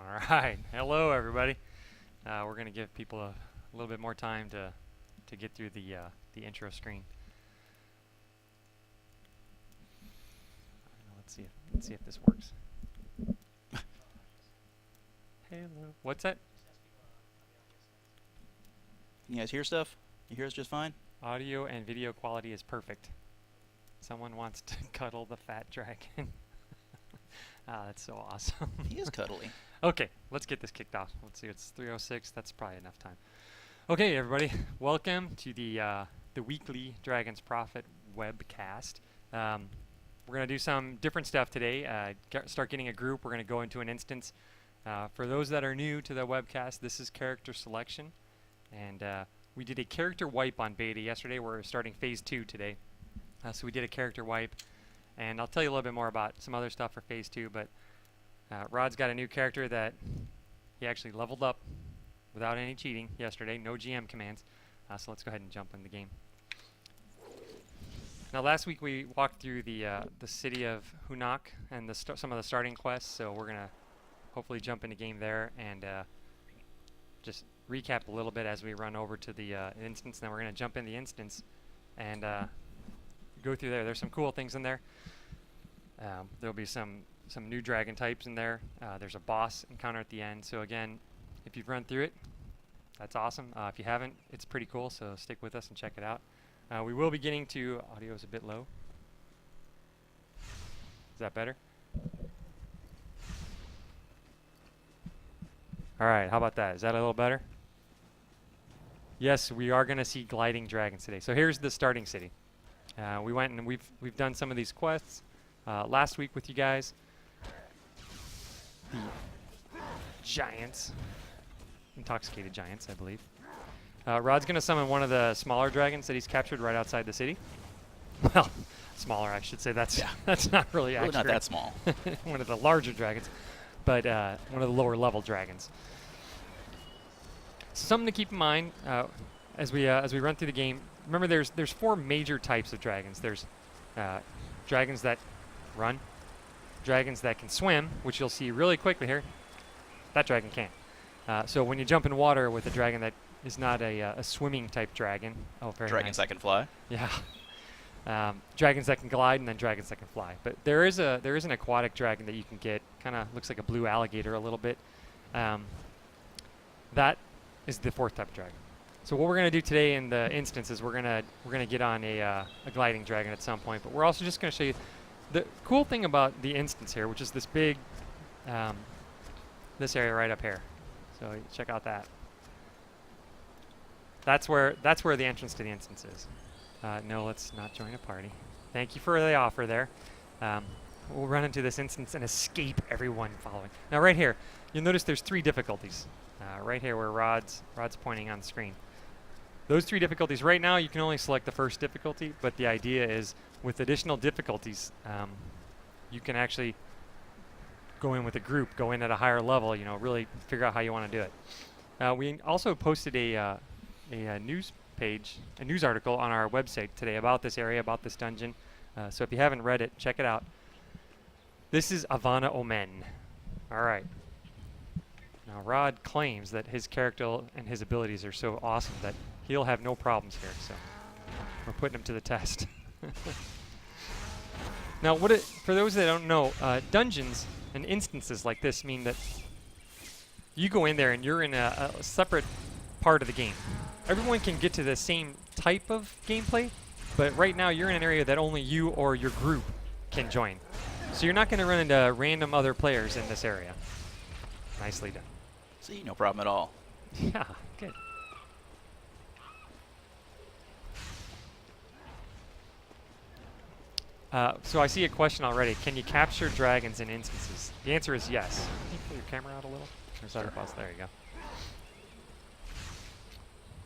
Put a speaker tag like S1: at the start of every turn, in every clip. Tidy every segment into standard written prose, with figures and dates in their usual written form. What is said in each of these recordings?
S1: All right. Hello, everybody. We're going to give people a little bit more time to get through the intro screen. Let's see if this works. Hello. What's that?
S2: Can you guys hear stuff? You hear us just fine?
S1: Audio and video quality is perfect. Someone wants to cuddle the fat dragon. That's so awesome.
S2: He is cuddly.
S1: Okay, let's get this kicked off. Let's see, it's 3:06. That's probably enough time. Okay, everybody, welcome to the weekly Dragon's Prophet webcast. We're going to do some different stuff today. Start getting a group. We're going to go into an instance. For those that are new to the webcast, this is character selection. And we did a character wipe on beta yesterday. We're starting phase 2 today. So we did a character wipe. And I'll tell you a little bit more about some other stuff for phase 2. But Rod's got a new character that he actually leveled up without any cheating yesterday. No GM commands. So let's go ahead and jump in the game. Now last week we walked through the city of Hunak and some of the starting quests. So we're going to hopefully jump into game there and just recap a little bit as we run over to the instance. Then we're going to jump in the instance and go through there. There's some cool things in there. There'll be some new dragon types in there. There's a boss encounter at the end. So again, if you've run through it, that's awesome. If you haven't, it's pretty cool. So stick with us and check it out. We will be getting to audio is a bit low. Is that better? All right, how about that? Is that a little better? Yes, we are going to see gliding dragons today. So here's the starting city. We went and we've done some of these quests last week with you guys. The giants, intoxicated giants, I believe. Rod's going to summon one of the smaller dragons that he's captured right outside the city. Well, smaller, I should say. That's not really accurate.
S2: Not that small.
S1: One of the larger dragons, but one of the lower level dragons. Something to keep in mind as we run through the game. Remember, there's 4 major types of dragons. There's dragons that run, dragons that can swim, which you'll see really quickly here. That dragon can't. So when you jump in water with a dragon that is not a swimming type dragon. Oh, very
S2: Dragons
S1: nice.
S2: that can fly.
S1: Yeah. Dragons that can glide and then dragons that can fly. But there is an aquatic dragon that you can get. Kind of looks like a blue alligator a little bit. That is the 4th type of dragon. So what we're going to do today in the instance is we're gonna get on a gliding dragon at some point. But we're also just going to show you the cool thing about the instance here, which is this big this area right up here. So check out that. That's where the entrance to the instance is. No, let's not join a party. Thank you for the offer there. We'll run into this instance and escape everyone following. Now right here, you'll notice there's 3 difficulties. Right here where Rod's pointing on the screen. Those 3 difficulties, right now you can only select the first difficulty, but the idea is with additional difficulties, you can actually go in with a group, go in at a higher level, really figure out how you want to do it. We also posted a news page, a news article on our website today about this area, about this dungeon. So if you haven't read it, check it out. This is Avana Omen. All right. Now Rod claims that his character and his abilities are so awesome that he'll have no problems here. So we're putting him to the test. Now, for those that don't know, dungeons and instances like this mean that you go in there and you're in a separate part of the game. Everyone can get to the same type of gameplay, but right now you're in an area that only you or your group can join. So you're not going to run into random other players in this area. Nicely done.
S2: See, no problem at all.
S1: Yeah, good. So I see a question already. Can you capture dragons in instances? The answer is yes. Can you pull your camera out a little? There's other spots. There you go.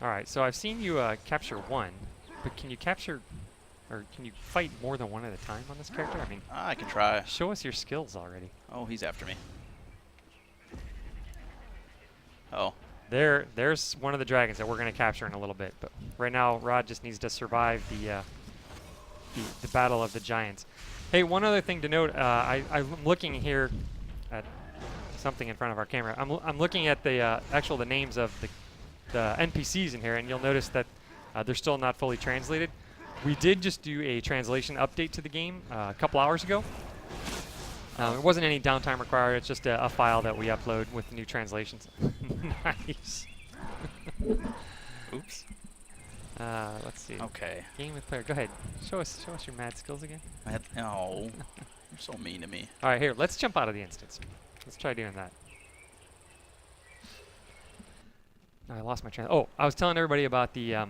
S1: All right, so I've seen you capture 1, but can you capture, or can you fight more than 1 at a time on this character? I mean,
S2: I can try.
S1: Show us your skills already.
S2: Oh, he's after me. Oh.
S1: There's one of the dragons that we're going to capture in a little bit, but right now Rod just needs to survive the battle of the giants. Hey, one other thing to note, I'm looking here at something in front of our camera. I'm looking at the the names of the NPCs in here, and you'll notice that they're still not fully translated. We did just do a translation update to the game a couple hours ago. It wasn't any downtime required. It's just a file that we upload with the new translations. Nice.
S2: Oops.
S1: Let's see.
S2: Okay.
S1: Game with player. Go ahead. Show us your mad skills again.
S2: Oh, you're so mean to me.
S1: All right, here. Let's jump out of the instance. Let's try doing that. I lost my train. Oh, I was telling everybody about the. I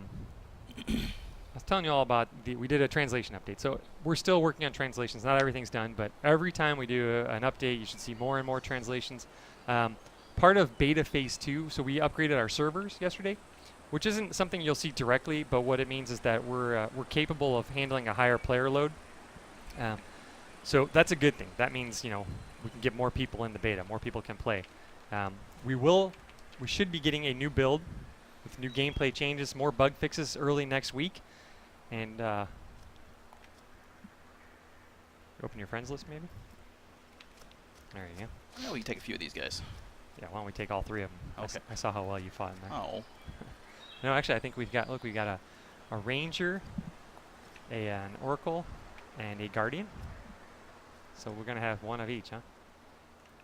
S1: was telling you all about we did a translation update. So we're still working on translations. Not everything's done, but every time we do an update, you should see more and more translations. Part of beta phase 2, so we upgraded our servers yesterday, which isn't something you'll see directly, but what it means is that we're capable of handling a higher player load. So that's a good thing. That means, you know, we can get more people in the beta. More people can play. We should be getting a new build with new gameplay changes, more bug fixes early next week. And open your friends list, maybe? There you go.
S2: Oh, we can take a few of these guys.
S1: Yeah, why don't we take all 3 of them?
S2: Okay.
S1: I saw how well you fought in there.
S2: Oh.
S1: No, actually, I think we've got, look, we got a ranger, an oracle, and a guardian. So we're going to have 1 of each, huh?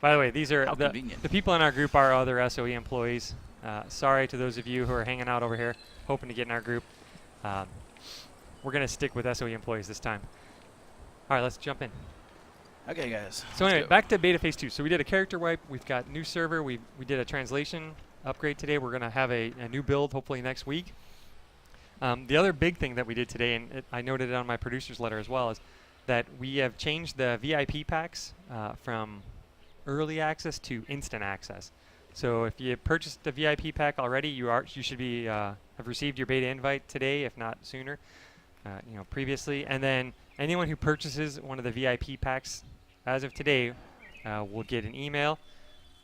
S1: By the way, these are the people in our group are other SOE employees. Sorry to those of you who are hanging out over here, hoping to get in our group. We're going to stick with SOE employees this time. All right, let's jump in.
S2: Okay, guys.
S1: So anyway, back to beta phase 2. So we did a character wipe. We've got new server. We did a translation upgrade today. We're going to have a new build hopefully next week. The other big thing that we did today, and I noted it on my producer's letter as well, is that we have changed the VIP packs from early access to instant access. So if you purchased a VIP pack already, you should be have received your beta invite today, if not sooner. Previously, and then anyone who purchases one of the VIP packs as of today will get an email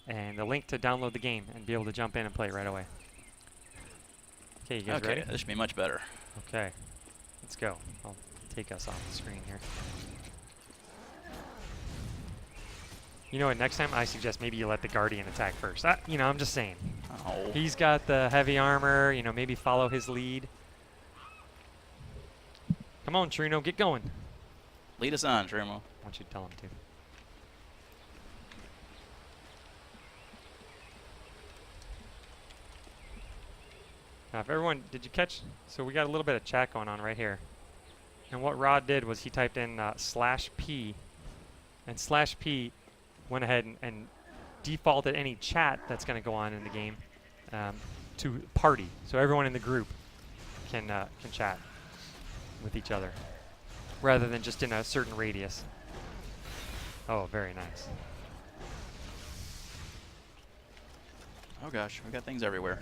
S1: and a link to download the game and be able to jump in and play right away. Okay, you guys ready?
S2: Okay, this should be much better.
S1: Okay, let's go. I'll take us off the screen here. You know what, next time I suggest maybe you let the Guardian attack first. I'm just saying.
S2: Oh.
S1: He's got the heavy armor, maybe follow his lead. Come on, Trino, get going.
S2: Lead us on, Trimo.
S1: I want you to tell him to. Now, if everyone, did you catch? So we got a little bit of chat going on right here. And what Rod did was he typed in /P, and /P went ahead and defaulted any chat that's going to go on in the game to party. So everyone in the group can chat with each other, rather than just in a certain radius. Oh, very nice.
S2: Oh gosh, we got things everywhere.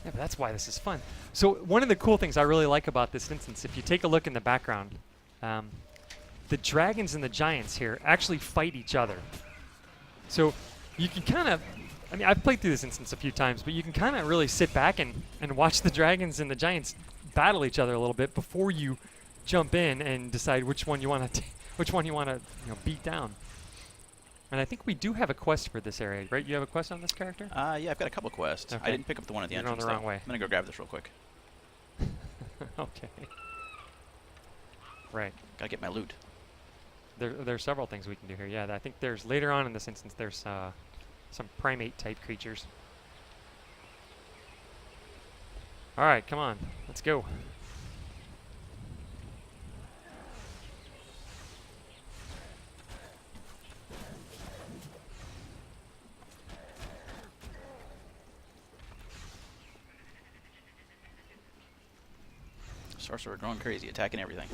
S1: Yeah, but that's why this is fun. So one of the cool things I really like about this instance, if you take a look in the background, the dragons and the giants here actually fight each other. So you can kind of, I've played through this instance a few times, but you can kind of really sit back and watch the dragons and the giants battle each other a little bit before you jump in and decide which one you want to beat down. And I think we do have a quest for this area, right? You have a quest on this character?
S2: Yeah, I've got a couple quests.
S1: Okay.
S2: I didn't pick up the one at the entrance.
S1: You're on the wrong way.
S2: I'm gonna go grab this real quick.
S1: Okay. Right.
S2: Gotta get my loot.
S1: There's several things we can do here. Yeah, I think there's later on in this instance there's some primate type creatures. All right, come on, let's go.
S2: Sorcerer going crazy, attacking everything.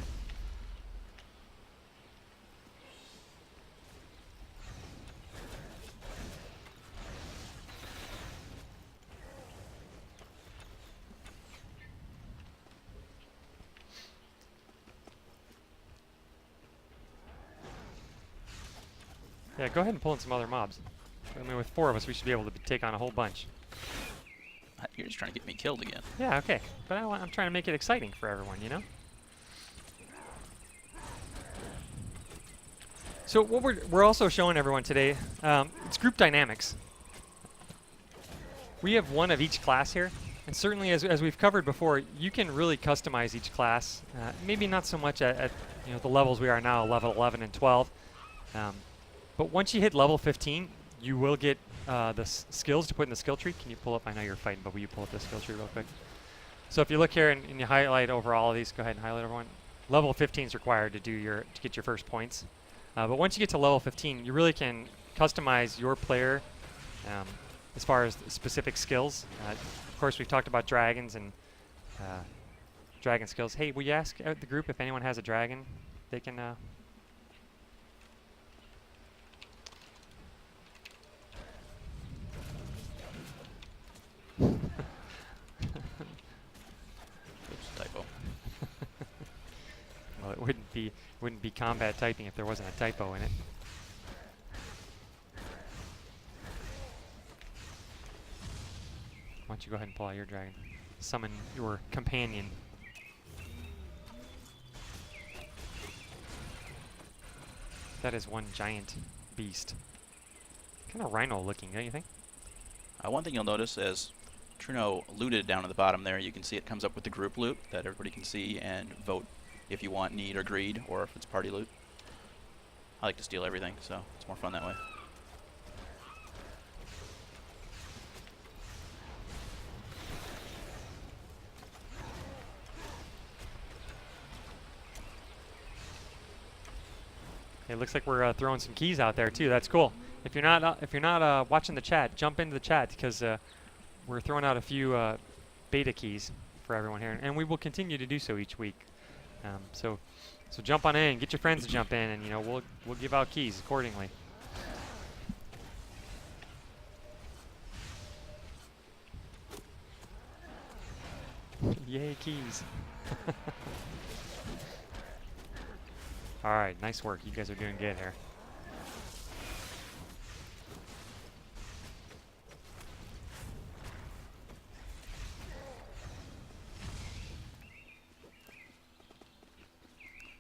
S1: Yeah, go ahead and pull in some other mobs. With 4 of us, we should be able to take on a whole bunch.
S2: You're just trying to get me killed again.
S1: Yeah, okay. But I'm trying to make it exciting for everyone, So what we're also showing everyone today, it's group dynamics. We have one of each class here, and certainly as we've covered before, you can really customize each class. Maybe not so much at the levels we are now, level 11 and 12. But once you hit level 15, you will get the skills to put in the skill tree. Can you pull up? I know you're fighting, but will you pull up the skill tree real quick? So if you look here and you highlight over all of these, go ahead and highlight everyone. Level 15 is required to get your first points. But once you get to level 15, you really can customize your player as far as specific skills. Of course, we've talked about dragons and dragon skills. Hey, will you ask out the group if anyone has a dragon? They can...
S2: Oops, typo.
S1: Well, it wouldn't be combat typing if there wasn't a typo in it. Why don't you go ahead and pull out your dragon? Summon your companion. That is one giant beast. Kind of rhino looking, don't you think?
S2: One thing you'll notice as Truno looted down at the bottom there, you can see it comes up with the group loot that everybody can see and vote if you want need or greed or if it's party loot. I like to steal everything, so it's more fun that way.
S1: It looks like we're throwing some keys out there too. That's cool. If you're not watching the chat, jump into the chat because we're throwing out a few beta keys for everyone here, and we will continue to do so each week. So jump on in, get your friends to jump in, and we'll give out keys accordingly. Yay, keys. All right, nice work. You guys are doing good here.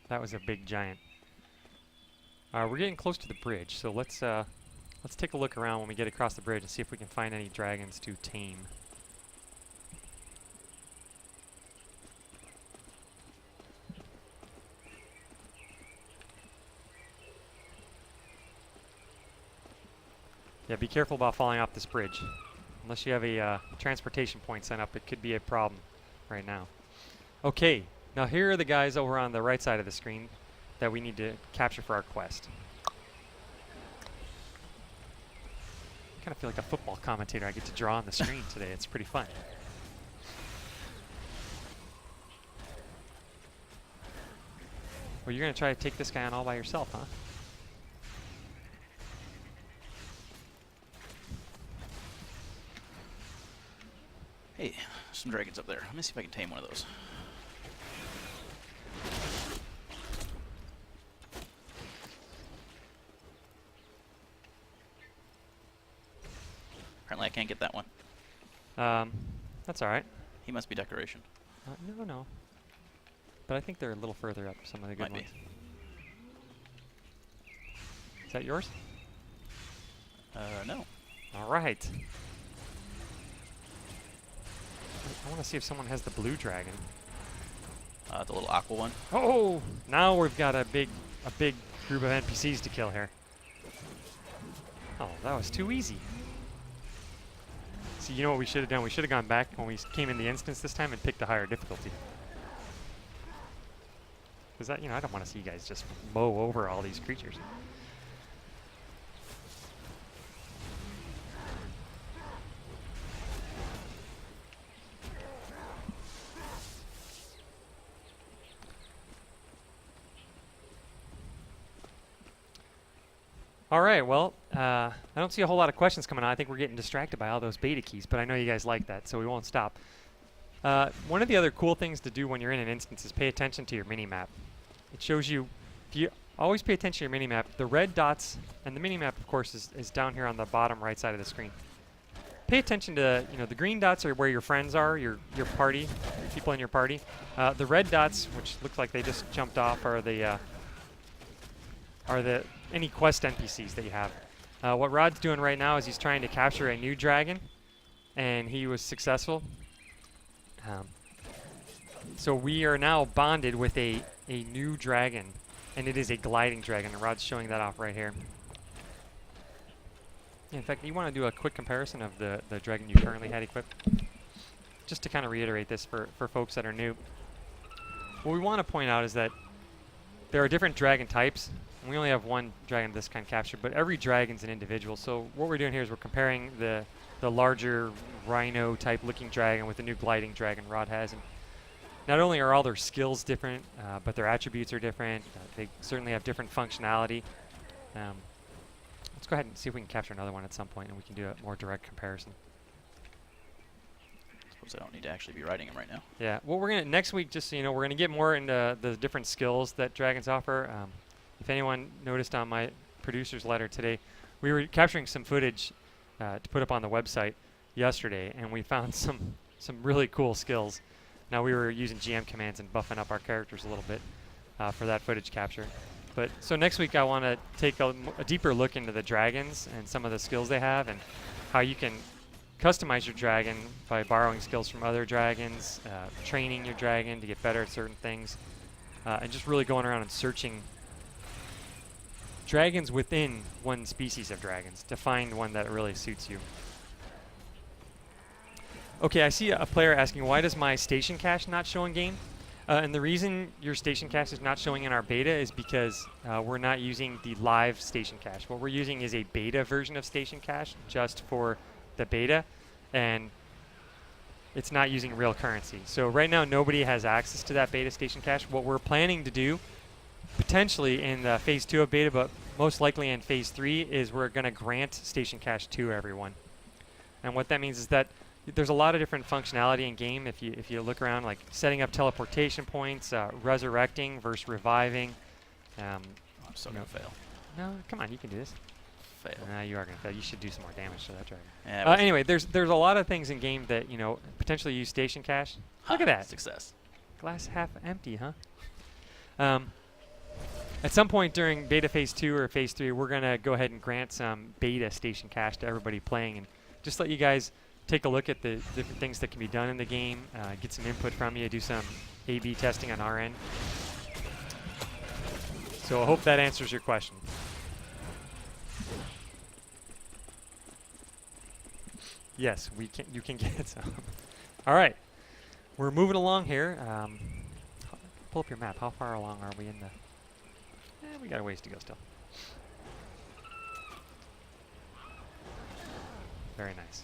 S1: That was a big giant. We're getting close to the bridge, so let's take a look around when we get across the bridge and see if we can find any dragons to tame. Yeah, be careful about falling off this bridge. Unless you have a transportation point set up, it could be a problem right now. Okay, now here are the guys over on the right side of the screen that we need to capture for our quest. I kind of feel like a football commentator. I get to draw on the screen today. It's pretty fun. Well, you're going to try to take this guy on all by yourself, huh?
S2: Hey, some dragons up there. Let me see if I can tame one of those. Apparently I can't get that one.
S1: That's all right.
S2: He must be decoration.
S1: No. But I think they're a little further up, some of the good
S2: Might
S1: ones.
S2: be.
S1: Is that yours?
S2: No.
S1: All right. I want to see if someone has the blue dragon.
S2: The little aqua one.
S1: Oh! Now we've got a big group of NPCs to kill here. Oh, that was too easy. See, you know what we should have done? We should have gone back when we came in the instance this time and picked a higher difficulty. Because that, I don't want to see you guys just mow over all these creatures. All right, well, I don't see a whole lot of questions coming on. I think we're getting distracted by all those beta keys, but I know you guys like that, so we won't stop. One of the other cool things to do when you're in an instance is pay attention to your mini-map. It shows you, if you always pay attention to your mini-map, the red dots, and the mini-map, of course, is down here on the bottom right side of the screen. Pay attention to, the green dots are where your friends are, your party, people in your party. The red dots, which look like they just jumped off, are the any quest NPCs that you have. What Rod's doing right now is he's trying to capture a new dragon, and he was successful. So we are now bonded with a new dragon, and it is a gliding dragon, and Rod's showing that off right here. In fact, you want to do a quick comparison of the dragon you currently had equipped? Just to kind of reiterate this for folks that are new. What we want to point out is that there are different dragon types. And we only have one dragon of this kind captured, but every dragon's an individual. So what we're doing here is we're comparing the larger rhino type looking dragon with the new gliding dragon Rod has. And not only are all their skills different, but their attributes are different. They certainly have different functionality. Let's go ahead and see if we can capture another one at some point, and we can do a more direct comparison.
S2: Suppose I don't need to actually be riding him right now.
S1: Yeah. Well, we're gonna next week. Just so you know, we're gonna get more into the different skills that dragons offer. If anyone noticed on my producer's letter today, we were capturing some footage to put up on the website yesterday, and we found some really cool skills. Now we were using GM commands and buffing up our characters a little bit for that footage capture. But so next week I want to take a deeper look into the dragons and some of the skills they have, and how you can customize your dragon by borrowing skills from other dragons, training your dragon to get better at certain things, and just really going around and searching dragons within one species of dragons to find one that really suits you. Okay, I see a player asking, why does my station cache not show in game? And the reason your station cache is not showing in our beta is because we're not using the live station cache. What we're using is a beta version of station cache just for the beta, and it's not using real currency. So right now nobody has access to that beta station cache. What we're planning to do, potentially in the phase 2 of beta, but most likely in phase 3, is we're going to grant station cache to everyone. And what that means is that there's a lot of different functionality in game. If you look around, like setting up teleportation points, resurrecting versus reviving.
S2: I'm still gonna fail.
S1: No, come on, you can do this.
S2: Fail.
S1: You are gonna fail. You should do some more damage to that dragon.
S2: Yeah,
S1: Anyway, there's a lot of things in game that potentially use station cache. Look at that.
S2: Success.
S1: Glass half empty, huh? At some point during beta phase 2 or phase 3, we're gonna go ahead and grant some beta station cache to everybody playing, and just let you guys take a look at the different things that can be done in the game, get some input from you, do some A/B testing on our end. So I hope that answers your question. Yes, you can get some. All right, we're moving along here. Pull up your map. How far along are we in the? We got a ways to go still. Very nice.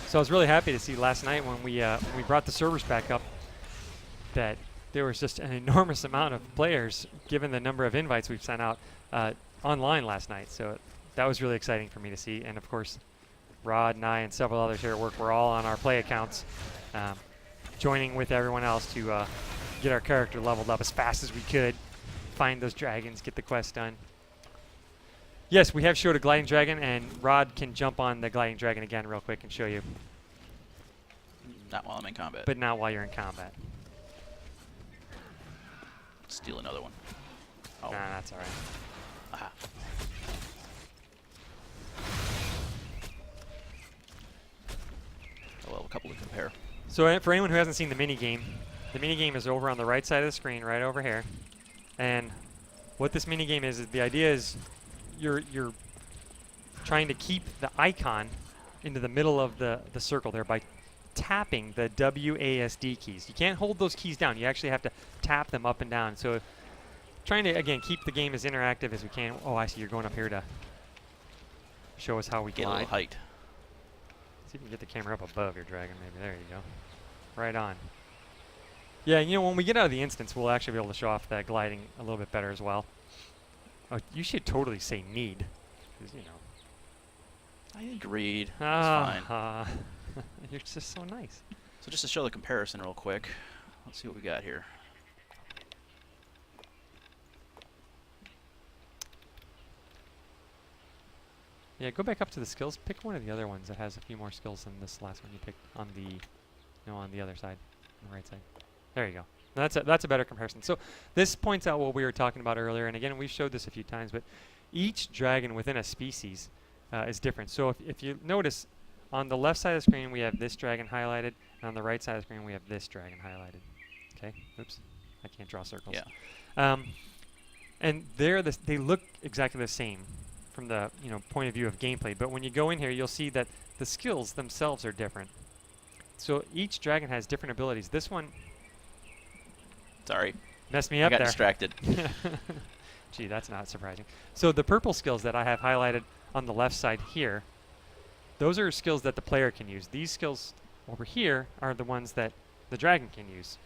S1: So I was really happy to see last night when we brought the servers back up that there was just an enormous amount of players given the number of invites we've sent out online last night. So that was really exciting for me to see. And of course, Rod and I and several others here at work were all on our play accounts, joining with everyone else to get our character leveled up as fast as we could, find those dragons, get the quest done. Yes, we have showed a gliding dragon, and Rod can jump on the gliding dragon again real quick and show you.
S2: Not while I'm in combat.
S1: But not while you're in combat.
S2: Steal another one. Oh.
S1: Nah, that's all right.
S2: Aha. Oh, well, a couple to compare.
S1: So for anyone who hasn't seen the minigame is over on the right side of the screen, right over here. And what this minigame is the idea is you're trying to keep the icon into the middle of the circle there by tapping the WASD keys. You can't hold those keys down. You actually have to tap them up and down. So trying to, again, keep the game as interactive as we can. Oh, I see you're going up here to show us how we
S2: get a
S1: glide.
S2: little height.
S1: See if you can get the camera up above your dragon, maybe. There you go. Right on. Yeah, when we get out of the instance, we'll actually be able to show off that gliding a little bit better as well. Oh, you should totally say need. 'Cause,
S2: I agreed. That's fine.
S1: You're just so nice.
S2: So just to show the comparison real quick, let's see what we got here.
S1: Yeah, go back up to the skills. Pick one of the other ones that has a few more skills than this last one you picked on the, on the other side, on the right side. There you go. That's a better comparison. So this points out what we were talking about earlier, and again, we've showed this a few times, but each dragon within a species is different. So if you notice, on the left side of the screen, we have this dragon highlighted, and on the right side of the screen, we have this dragon highlighted. Okay, oops, I can't draw circles.
S2: Yeah.
S1: And they look exactly the same from the point of view of gameplay, but when you go in here, you'll see that the skills themselves are different. So each dragon has different abilities. This one
S2: Sorry.
S1: messed me up
S2: I got
S1: there.
S2: distracted.
S1: Gee, that's not surprising. So the purple skills that I have highlighted on the left side here, those are skills that the player can use. These skills over here are the ones that the dragon can use.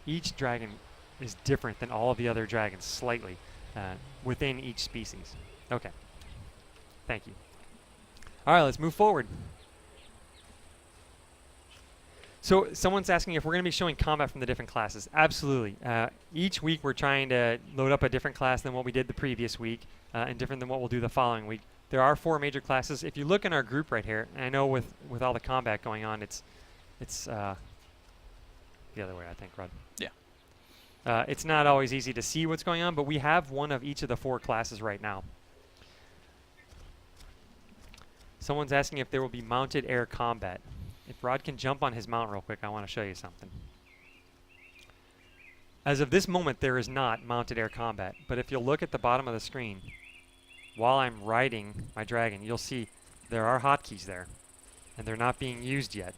S1: Each dragon is different than all of the other dragons slightly within each species. Okay. Thank you. All right, let's move forward. So someone's asking if we're going to be showing combat from the different classes. Absolutely. Each week we're trying to load up a different class than what we did the previous week and different than what we'll do the following week. There are 4 major classes. If you look in our group right here, and I know with all the combat going on, it's the other way, I think, Rod.
S2: Yeah.
S1: It's not always easy to see what's going on, but we have one of each of the 4 classes right now. Someone's asking if there will be mounted air combat. If Rod can jump on his mount real quick, I want to show you something. As of this moment, there is not mounted air combat, but if you'll look at the bottom of the screen, while I'm riding my dragon, you'll see there are hotkeys there, and they're not being used yet.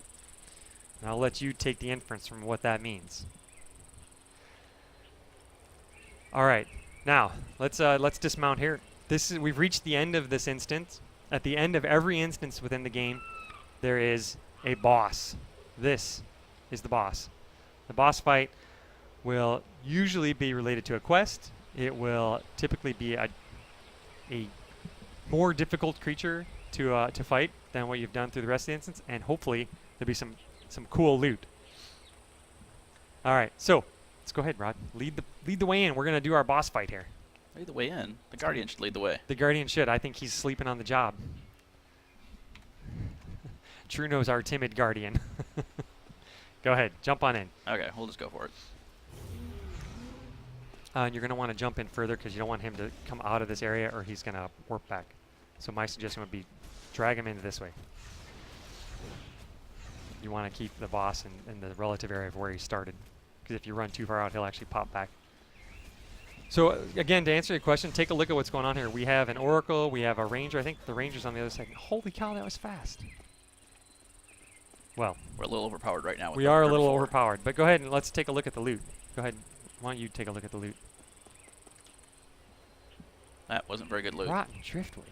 S1: And I'll let you take the inference from what that means. All right, now let's dismount here. We've reached the end of this instance. At the end of every instance within the game, there is a boss. This is the boss. The boss fight will usually be related to a quest. It will typically be a more difficult creature to fight than what you've done through the rest of the instance, and hopefully there'll be some cool loot. All right, so let's go ahead, Rod. Lead the way in. We're gonna do our boss fight here.
S2: Lead the way in. The Guardian should lead the way.
S1: The Guardian should. I think he's sleeping on the job. True knows our timid Guardian. Go ahead, jump on in.
S2: Okay, we'll just go for it.
S1: And you're going to want to jump in further because you don't want him to come out of this area or he's going to warp back. So my suggestion would be drag him into this way. You want to keep the boss in the relative area of where he started, because if you run too far out, he'll actually pop back. So again, to answer your question, take a look at what's going on here. We have an Oracle, we have a Ranger. I think the Ranger's on the other side. Holy cow, that was fast. Well,
S2: we're a little overpowered right now.
S1: We are a little overpowered, but go ahead and let's take a look at the loot. Go ahead. Why don't you take a look at the loot?
S2: That wasn't very good loot.
S1: Rotten driftwood.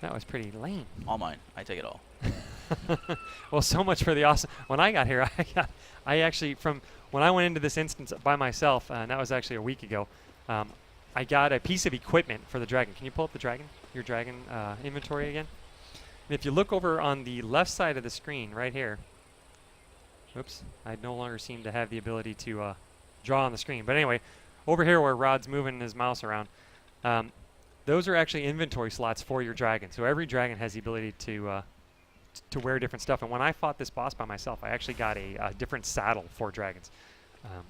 S1: That was pretty lame.
S2: All mine. I take it all.
S1: Well, so much for the awesome. When I got here, I actually, from when I went into this instance by myself, and that was actually a week ago, I got a piece of equipment for the dragon. Can you pull up the dragon? Your dragon inventory again? And if you look over on the left side of the screen, right here, oops, I no longer seem to have the ability to draw on the screen. But anyway, over here where Rod's moving his mouse around, those are actually inventory slots for your dragon. So every dragon has the ability to wear different stuff. And when I fought this boss by myself, I actually got a different saddle for dragons,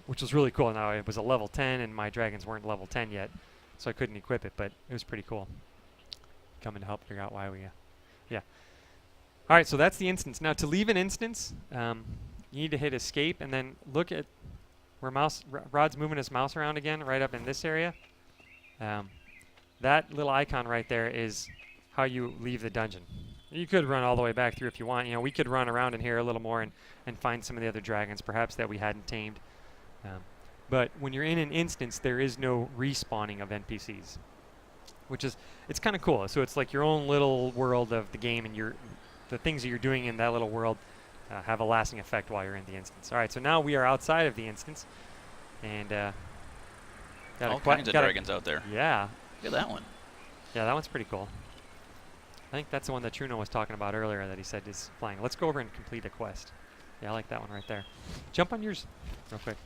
S1: which was really cool. Now, it was a level 10, and my dragons weren't level 10 yet, so I couldn't equip it, but it was pretty cool. Coming to help figure out why we... yeah. All right, so that's the instance. Now, to leave an instance, you need to hit escape, and then look at where Rod's moving his mouse around again, right up in this area. That little icon right there is how you leave the dungeon. You could run all the way back through if you want. You know, we could run around in here a little more and find some of the other dragons, perhaps that we hadn't tamed. But when you're in an instance, there is no respawning of NPCs, which is, it's kind of cool. So it's like your own little world of the game, and the things that you're doing in that little world have a lasting effect while you're in the instance. All right, so now we are outside of the instance, and got
S2: all kinds of dragons out there.
S1: Yeah.
S2: Look at that one.
S1: Yeah, that one's pretty cool. I think that's the one that Truno was talking about earlier that he said is flying. Let's go over and complete a quest. Yeah, I like that one right there. Jump on yours real quick.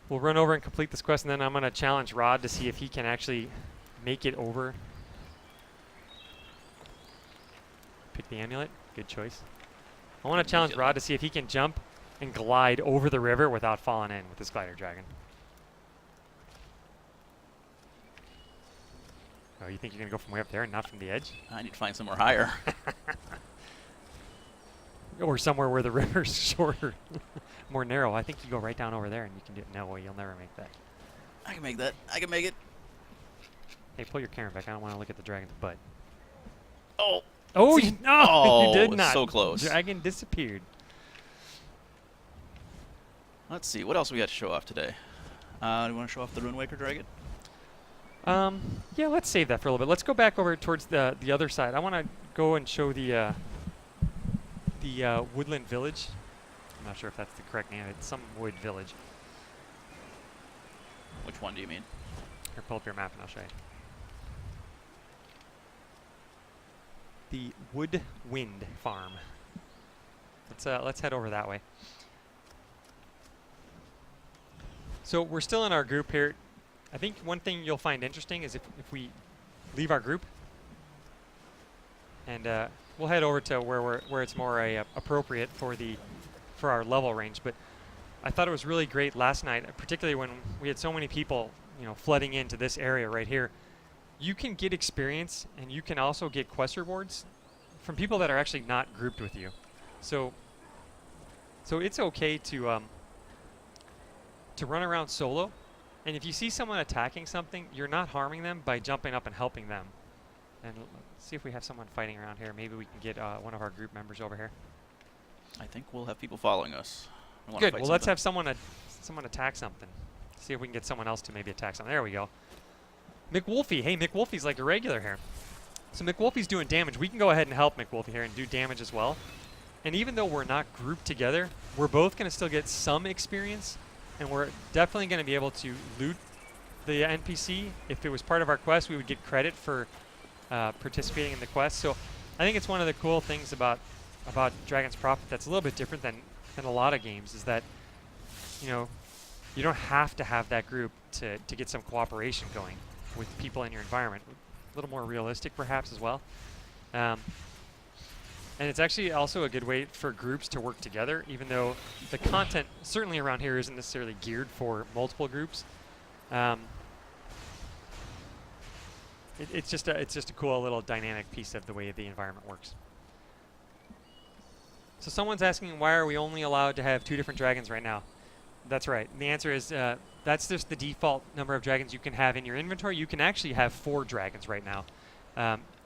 S1: We'll run over and complete this quest, and then I'm going to challenge Rod to see if he can actually make it over Pick the amulet. Good choice. I want to challenge Rod to see if he can jump and glide over the river without falling in with this glider dragon. Oh, you think you're going to go from way up there and not from the edge?
S2: I need to find somewhere higher.
S1: Or somewhere where the river's shorter, more narrow. I think you go right down over there and you can do it. No way, you'll never make that.
S2: I can make that. I can make it.
S1: Hey, pull your camera back. I don't want to look at the dragon's butt.
S2: Oh.
S1: Oh, no,
S2: Oh,
S1: you did not.
S2: so close.
S1: Dragon disappeared.
S2: Let's see. What else we got to show off today? Do you want to show off the Rune Waker dragon?
S1: Yeah, let's save that for a little bit. Let's go back over towards the other side. I want to go and show the woodland village. I'm not sure if that's the correct name. It's some wood village.
S2: Which one do you mean?
S1: Here, pull up your map and I'll show you. The Woodwind Farm. Let's head over that way. So we're still in our group here. I think one thing you'll find interesting is if we leave our group and we'll head over to where it's more appropriate for our level range. But I thought it was really great last night, particularly when we had so many people, flooding into this area right here. You can get experience and you can also get quest rewards from people that are actually not grouped with you. So it's okay to run around solo. And if you see someone attacking something, you're not harming them by jumping up and helping them. And let's see if we have someone fighting around here. Maybe we can get one of our group members over here.
S2: I think we'll have people following us.
S1: Good. Well, let's have someone attack something. See if we can get someone else to maybe attack something. There we go. McWolfie. Hey, McWolfie's like a regular here. So McWolfie's doing damage. We can go ahead and help McWolfie here and do damage as well. And even though we're not grouped together, we're both going to still get some experience. And we're definitely going to be able to loot the NPC. If it was part of our quest, we would get credit for participating in the quest. So I think it's one of the cool things about Dragon's Prophet that's a little bit different than a lot of games is that, you don't have to have that group to get some cooperation going with people in your environment. A little more realistic perhaps as well. And it's actually also a good way for groups to work together, even though the content certainly around here isn't necessarily geared for multiple groups. It's just a cool little dynamic piece of the way the environment works. So someone's asking, why are we only allowed to have 2 different dragons right now? That's right. And the answer is that's just the default number of dragons you can have in your inventory. You can actually have 4 dragons right now.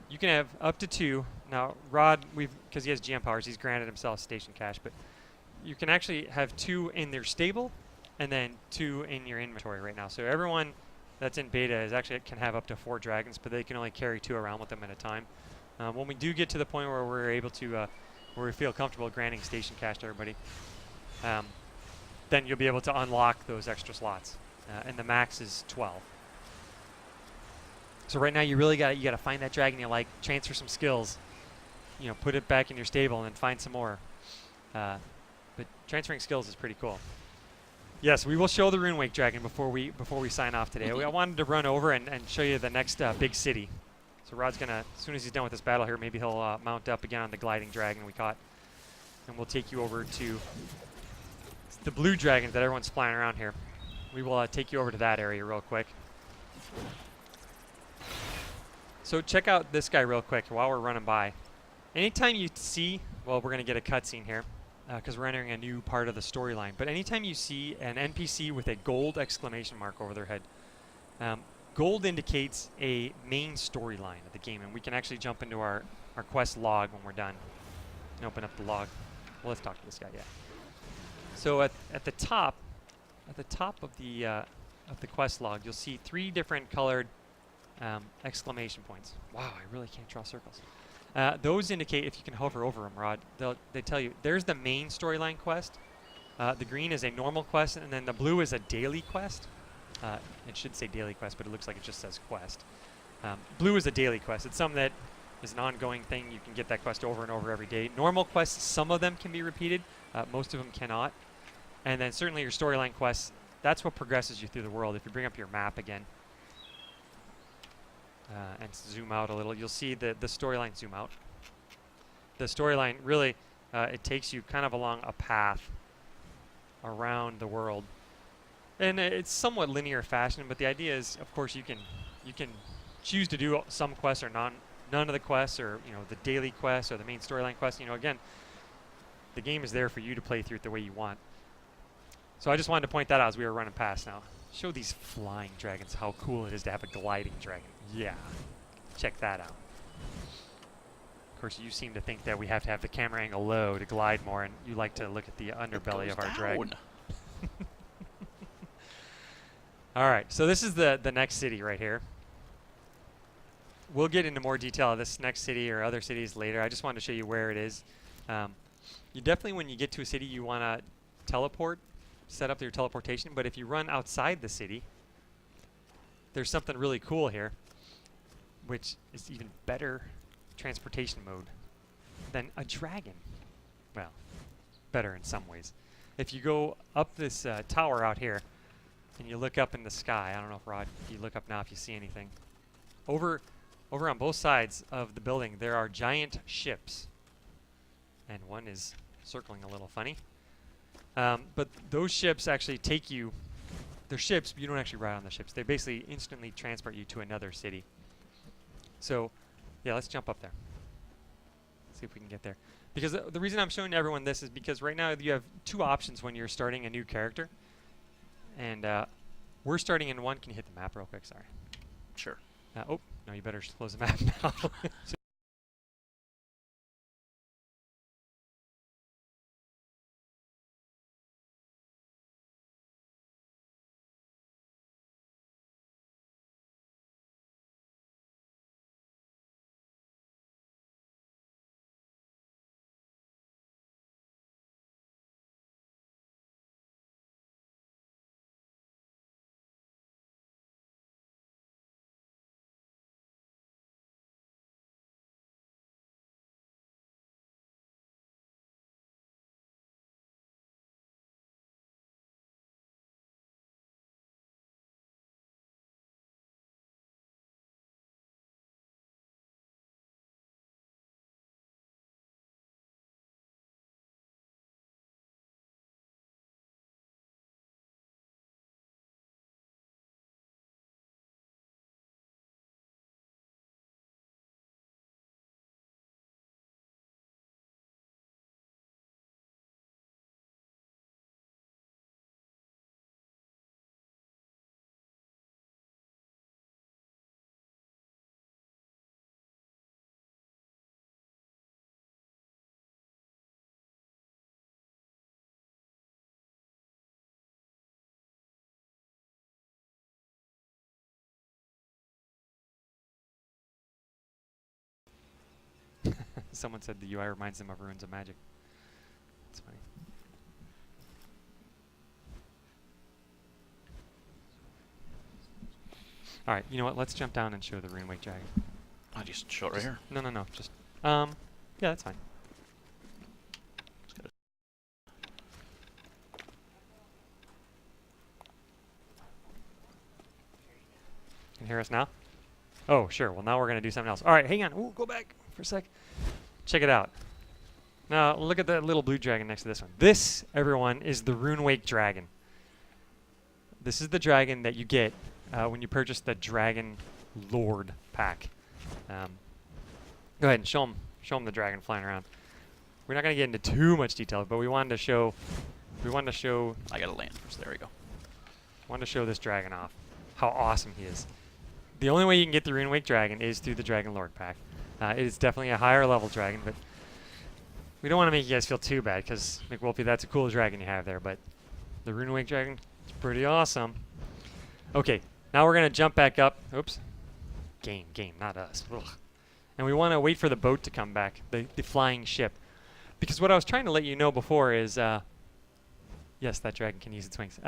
S1: You can have up to 2. Now, Rod, because he has GM powers, he's granted himself station cash, but you can actually have 2 in their stable and then 2 in your inventory right now. So everyone that's in beta can have up to 4 dragons, but they can only carry 2 around with them at a time. When we do get to the point where we're able to, where we feel comfortable granting station cash to everybody, then you'll be able to unlock those extra slots, and the max is 12. So right now you really gotta find that dragon you like, transfer some skills, put it back in your stable, and then find some more. But transferring skills is pretty cool. Yes, we will show the Runewake dragon before we sign off today. I wanted to run over and show you the next big city. So Rod's gonna, as soon as he's done with this battle here, maybe he'll mount up again on the gliding dragon we caught, and we'll take you over to the blue dragons that everyone's flying around here. We will take you over to that area real quick. So check out this guy real quick while we're running by. Anytime you see, well, we're going to get a cutscene here because we're entering a new part of the storyline. But anytime you see an NPC with a gold exclamation mark over their head, gold indicates a main storyline of the game, and we can actually jump into our quest log when we're done and open up the log. Well, let's talk to this guy. Yeah. So at the top of the quest log, you'll see 3 different colored exclamation points. Wow, I really can't draw circles. Those indicate, if you can hover over them, Rod, they tell you there's the main storyline quest. The green is a normal quest, and then the blue is a daily quest. It should say daily quest, but it looks like it just says quest. Blue is a daily quest. It's something that is an ongoing thing. You can get that quest over and over every day. Normal quests, some of them can be repeated. Most of them cannot. And then certainly your storyline quests, that's what progresses you through the world. If you bring up your map again and zoom out a little, you'll see the storyline zoom out. the storyline really it takes you kind of along a path around the world, and it's somewhat linear fashion. But the idea is, of course, you can choose to do some quests or none of the quests, or the daily quests or the main storyline quests. Again, the game is there for you to play through it the way you want. So I just wanted to point that out as we were running past. Now, show these flying dragons how cool it is to have a gliding dragon. Yeah, check that out. Of course, you seem to think that we have to have the camera angle low to glide more, and you like to look at the underbelly of our dragon. All right, so this is the next city right here. We'll get into more detail of this next city or other cities later. I just wanted to show you where it is. You definitely, when you get to a city, you want to teleport, set up your teleportation. But if you run outside the city, there's something really cool here, which is even better transportation mode than a dragon. Well, better in some ways. If you go up this tower out here and you look up in the sky, I don't know if Rod, if you look up now if you see anything. Over on both sides of the building, there are giant ships. And one is circling a little funny. But those ships actually take you, they're ships, but you don't actually ride on the ships. They basically instantly transport you to another city. So, yeah, let's jump up there. See if we can get there. Because the reason I'm showing everyone this is because right now you have two options when you're starting a new character. And we're starting in one. Can you hit the map real quick? Sorry.
S2: Sure.
S1: Oh, no, you better close the map now. Someone said the UI reminds them of Ruins of Magic. It's funny. All right, you know what? Let's jump down and show the Rune Wake Dragon.
S2: I'll just show it right here.
S1: No. Just, yeah, that's fine. Can you hear us now? Oh, sure. Well, now we're going to do something else. All right, hang on. Ooh, go back for a sec. Check it out. Now, look at that little blue dragon next to this one. This, everyone, is the Rune Wake Dragon. This is the dragon that you get when you purchase the Dragon Lord pack. Go ahead and show them the dragon flying around. We're not going to get into too much detail, but we wanted to show.
S2: I got to land first. There we go.
S1: Wanted to show this dragon off. How awesome he is. The only way you can get the Rune Wake Dragon is through the Dragon Lord pack. It is definitely a higher level dragon, but we don't want to make you guys feel too bad because McWolfie, that's a cool dragon you have there, but the Rune Wake Dragon is pretty awesome. Okay, now we're going to jump back up. Oops. Game, not us. Ugh. And we want to wait for the boat to come back, the flying ship. Because what I was trying to let you know before is, yes, that dragon can use its wings.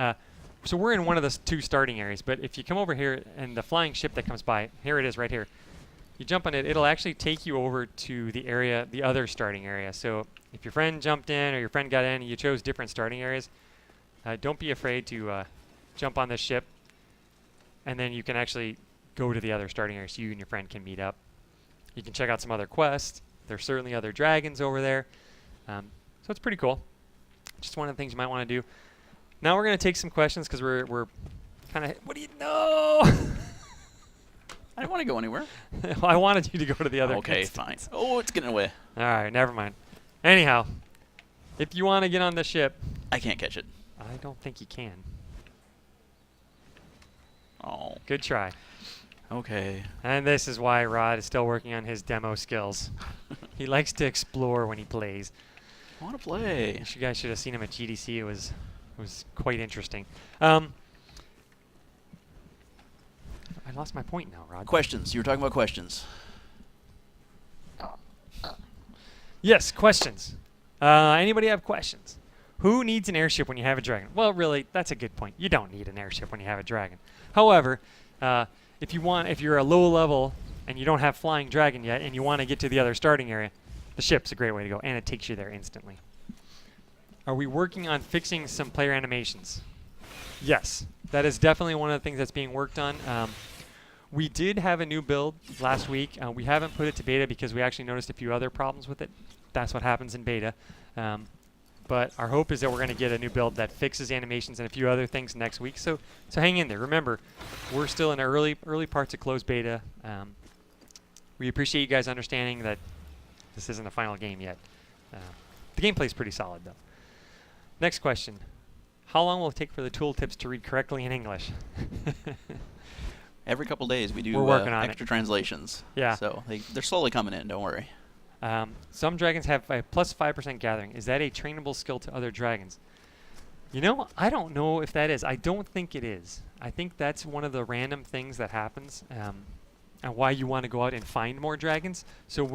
S1: So we're in one of the two starting areas, but if you come over here and the flying ship that comes by, here it is right here. You jump on it, it'll actually take you over to the area, the other starting area. So if your friend jumped in or your friend got in and you chose different starting areas, don't be afraid to jump on this ship, and then you can actually go to the other starting area so you and your friend can meet up. You can check out some other quests, There's certainly other dragons over there. So it's pretty cool. Just one of the things you might want to do. Now we're going to take some questions because we're kind of... What do you know?
S2: I didn't want to go anywhere.
S1: I wanted you to go to the other
S2: Okay,
S1: instance.
S2: fine. Oh, it's getting away.
S1: All right, never mind. Anyhow, if you want to get on the ship...
S2: I can't catch it.
S1: I don't think you can.
S2: Oh.
S1: Good try.
S2: Okay.
S1: And this is why Rod is still working on his demo skills. He likes to explore when he plays.
S2: I want to play.
S1: You guys should have seen him at GDC. It was quite interesting. I lost my point now, Rod.
S2: Questions. You were talking about questions.
S1: Yes, questions. Anybody have questions? Who needs an airship when you have a dragon? Well, really, that's a good point. You don't need an airship when you have a dragon. However, if you're a low level and you don't have flying dragon yet and you want to get to the other starting area, the ship's a great way to go, and it takes you there instantly. Are we working on fixing some player animations? Yes, that is definitely one of the things that's being worked on. We did have a new build last week. We haven't put it to beta because we actually noticed a few other problems with it. That's what happens in beta. But our hope is that we're going to get a new build that fixes animations and a few other things next week. So hang in there. Remember, we're still in early parts of closed beta. We appreciate you guys understanding that this isn't a final game yet. The gameplay is pretty solid, though. Next question. How long will it take for the tooltips to read correctly in English?
S2: Every couple days we do
S1: We're working on
S2: extra translations.
S1: Yeah.
S2: So they're slowly coming in. Don't worry.
S1: Some dragons have a plus 5% gathering. Is that a trainable skill to other dragons? You know, I don't know if that is. I don't think it is. I think that's one of the random things that happens and why you want to go out and find more dragons. So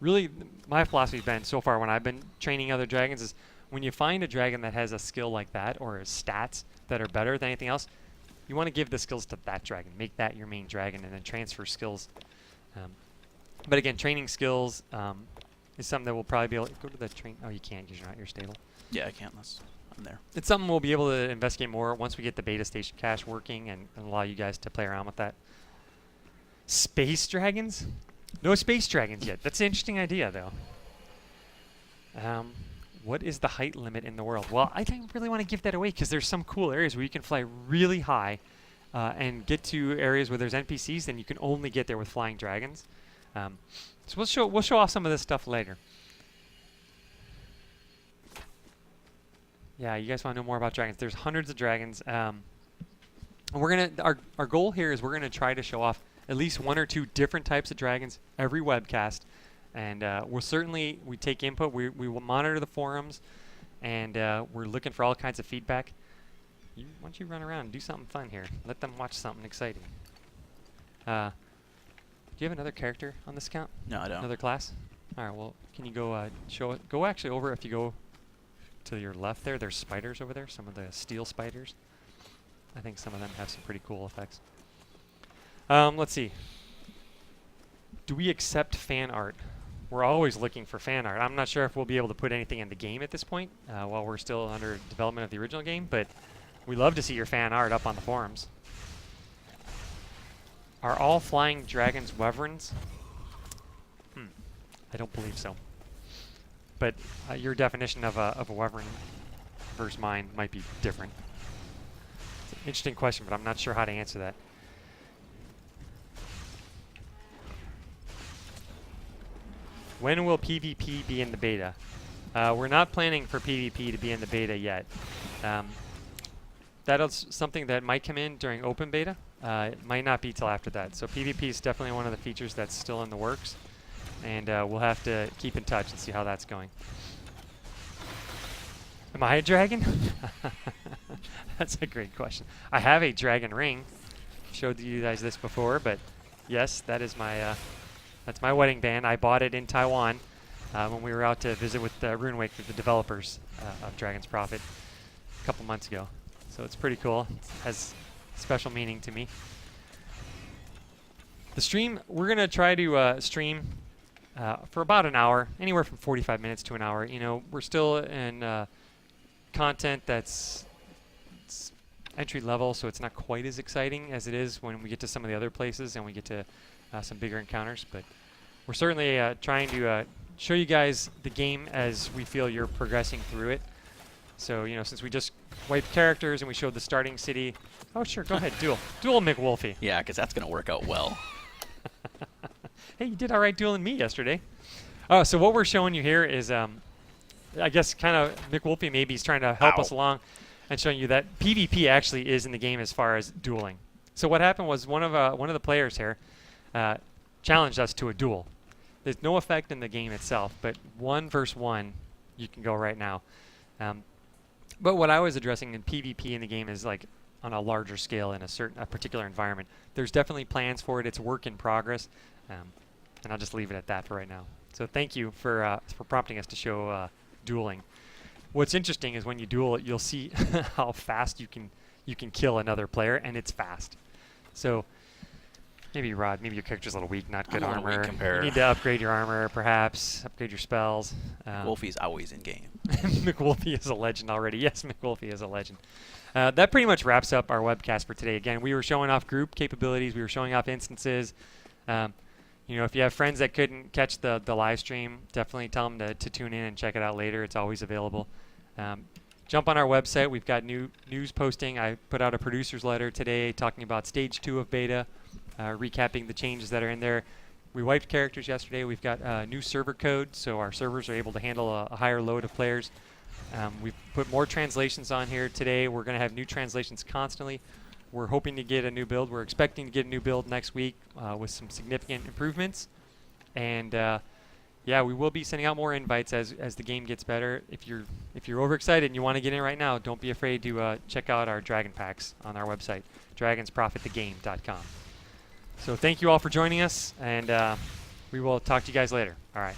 S1: really, my philosophy has been so far when I've been training other dragons is when you find a dragon that has a skill like that or stats that are better than anything else, you want to give the skills to that dragon. Make that your main dragon and then transfer skills. But again, training skills is something that we'll probably be able to go to the train. Oh, you can't because you're not your stable.
S2: Yeah, I can't unless I'm there.
S1: It's something we'll be able to investigate more once we get the beta station cache working and allow you guys to play around with that. Space dragons? No space dragons yet. That's an interesting idea, though. What is the height limit in the world? Well, I don't really want to give that away because there's some cool areas where you can fly really high and get to areas where there's NPCs, then you can only get there with flying dragons. So we'll show off some of this stuff later. Yeah, you guys want to know more about dragons? There's hundreds of dragons. And we're gonna our goal here is we're gonna try to show off at least one or two different types of dragons every webcast. And we take input. We will monitor the forums, and we're looking for all kinds of feedback. Why don't you run around and do something fun here? Let them watch something exciting. Do you have another character on this account?
S2: No, I don't.
S1: Another class? All right. Well, can you go show it? Go actually over if you go to your left there. There's spiders over there. Some of the steel spiders. I think some of them have some pretty cool effects. Let's see. Do we accept fan art? We're always looking for fan art. I'm not sure if we'll be able to put anything in the game at this point while we're still under development of the original game, but we love to see your fan art up on the forums. Are all flying dragons wyverns? I don't believe so. But your definition of a wyvern versus mine might be different. It's an interesting question, but I'm not sure how to answer that. When will PvP be in the beta? We're not planning for PvP to be in the beta yet. That's something that might come in during open beta. It might not be till after that. So PvP is definitely one of the features that's still in the works. And we'll have to keep in touch and see how that's going. Am I a dragon? That's a great question. I have a dragon ring. Showed you guys this before, but yes, that is my... that's my wedding band. I bought it in Taiwan when we were out to visit with RuneWake, the developers of Dragon's Prophet, a couple months ago. So it's pretty cool. It has special meaning to me. The stream, we're going to try to stream for about an hour, anywhere from 45 minutes to an hour. You know, we're still in content that's entry level, so it's not quite as exciting as it is when we get to some of the other places and we get to some bigger encounters, but we're certainly trying to show you guys the game as we feel you're progressing through it. So, you know, since we just wiped characters and we showed the starting city. Oh, sure, go ahead, duel. Duel McWolfie.
S2: Yeah, because that's going to work out well.
S1: Hey, you did all right dueling me yesterday. Oh, so what we're showing you here is, I guess, kind of McWolfie maybe is trying to help us along and showing you that PvP actually is in the game as far as dueling. So what happened was one of the players here challenged us to a duel. There's no effect in the game itself, but 1 versus 1, you can go right now. But what I was addressing in PvP in the game is like on a larger scale in a particular environment. There's definitely plans for it. It's work in progress, and I'll just leave it at that for right now. So thank you for prompting us to show dueling. What's interesting is when you duel, you'll see how fast you can kill another player, and it's fast. So maybe Rod, maybe your character's a little weak, not good
S2: I'm a little
S1: armor.
S2: weak compared.
S1: You need to upgrade your armor, perhaps upgrade your spells.
S2: Wolfie's always in game.
S1: McWolfie is a legend already. Yes, McWolfie is a legend. That pretty much wraps up our webcast for today. Again, we were showing off group capabilities. We were showing off instances. You know, if you have friends that couldn't catch the live stream, definitely tell them to tune in and check it out later. It's always available. Jump on our website. We've got new news posting. I put out a producer's letter today talking about stage 2 of beta, recapping the changes that are in there. We wiped characters yesterday. We've got new server code, so our servers are able to handle a higher load of players. We've put more translations on here today. We're going to have new translations constantly. We're hoping to get a new build. We're expecting to get a new build next week with some significant improvements. And yeah, we will be sending out more invites as the game gets better. If you're overexcited and you want to get in right now, don't be afraid to check out our Dragon Packs on our website, dragonsprofitthegame.com. So thank you all for joining us, and we will talk to you guys later. All right.